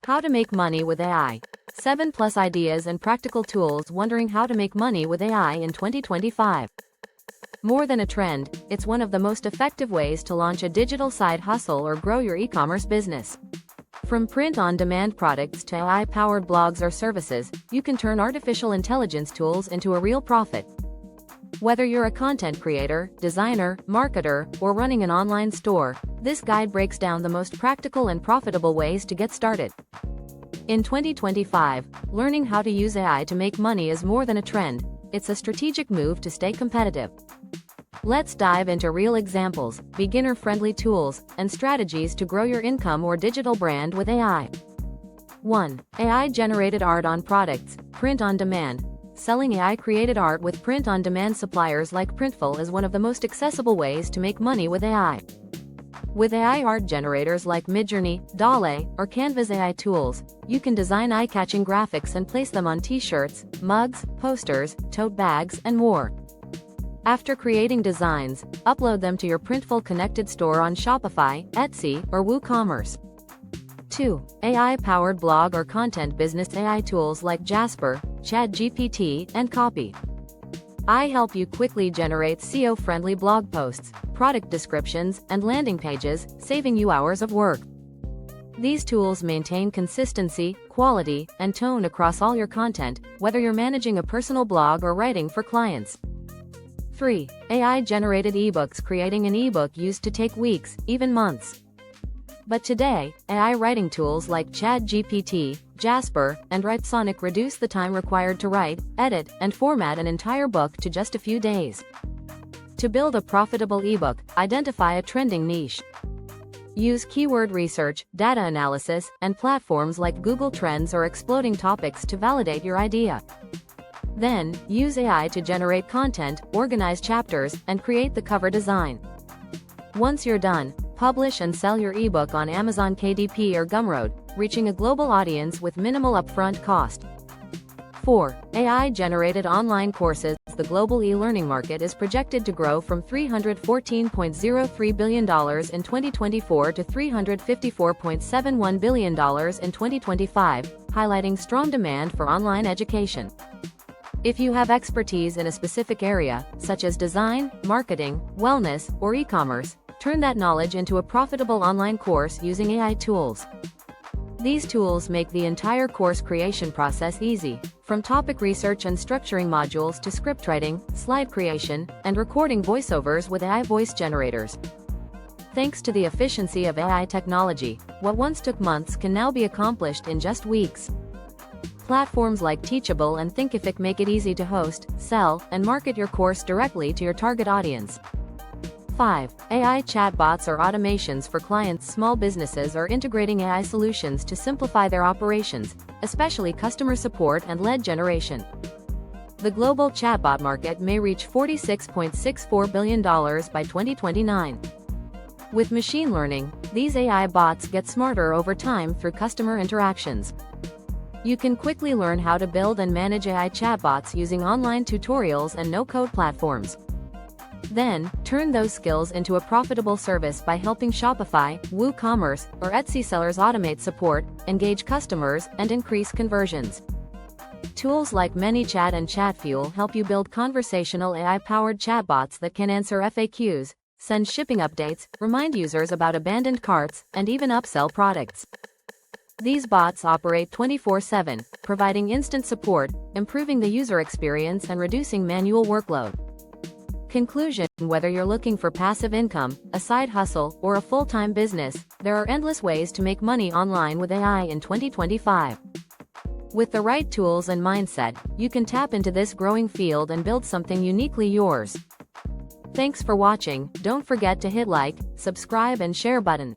How to make money with AI. 7 plus ideas and practical tools. Wondering how to make money with AI in 2025. More than a trend, it's one of the most effective ways to launch a digital side hustle or grow your e-commerce business. From print-on-demand products to AI-powered blogs or services, you can turn artificial intelligence tools into a real profit. Whether you're a content creator, designer, marketer, or running an online store, this guide breaks down the most practical and profitable ways to get started. In 2025, learning how to use AI to make money is more than a trend, it's a strategic move to stay competitive. Let's dive into real examples, beginner-friendly tools, and strategies to grow your income or digital brand with AI. 1. AI-generated art on products, print on demand. Selling AI-created art with print-on-demand suppliers like Printful is one of the most accessible ways to make money with AI. With AI art generators like Midjourney, DALL-E, or Canva's AI tools, you can design eye-catching graphics and place them on t-shirts, mugs, posters, tote bags, and more. After creating designs, upload them to your Printful connected store on Shopify, Etsy, or WooCommerce. 2. AI-powered blog or content business. AI tools like Jasper, ChatGPT, and Copy AI help you quickly generate SEO-friendly blog posts, product descriptions, and landing pages, saving you hours of work. These tools maintain consistency, quality, and tone across all your content, whether you're managing a personal blog or writing for clients. 3. AI-generated ebooks. Creating an ebook used to take weeks, even months. But today, AI writing tools like ChatGPT, Jasper, and Writesonic reduce the time required to write, edit, and format an entire book to just a few days. To build a profitable ebook, identify a trending niche. Use keyword research, data analysis, and platforms like Google Trends or exploding topics to validate your idea. Then, use AI to generate content, organize chapters, and create the cover design. Once you're done, publish and sell your ebook on Amazon KDP or Gumroad, reaching a global audience with minimal upfront cost. 4. AI-generated online courses. The global e-learning market is projected to grow from $314.03 billion in 2024 to $354.71 billion in 2025, highlighting strong demand for online education. If you have expertise in a specific area, such as design, marketing, wellness, or e-commerce, turn that knowledge into a profitable online course using AI tools. These tools make the entire course creation process easy, from topic research and structuring modules to script writing, slide creation, and recording voiceovers with AI voice generators. Thanks to the efficiency of AI technology, what once took months can now be accomplished in just weeks. Platforms like Teachable and Thinkific make it easy to host, sell, and market your course directly to your target audience. 5. AI chatbots or automations for clients. Small businesses are integrating AI solutions to simplify their operations, especially customer support and lead generation. The global chatbot market may reach $46.64 billion by 2029. With machine learning, these AI bots get smarter over time through customer interactions. You can quickly learn how to build and manage AI chatbots using online tutorials and no-code platforms. Then, turn those skills into a profitable service by helping Shopify, WooCommerce, or Etsy sellers automate support, engage customers, and increase conversions. Tools like ManyChat and ChatFuel help you build conversational AI-powered chatbots that can answer FAQs, send shipping updates, remind users about abandoned carts, and even upsell products. These bots operate 24/7, providing instant support, improving the user experience and reducing manual workload. Conclusion: whether you're looking for passive income, a side hustle, or a full-time business, there are endless ways to make money online with AI in 2025. With the right tools and mindset, you can tap into this growing field and build something uniquely yours. Thanks for watching. Don't forget to hit like, subscribe and share button.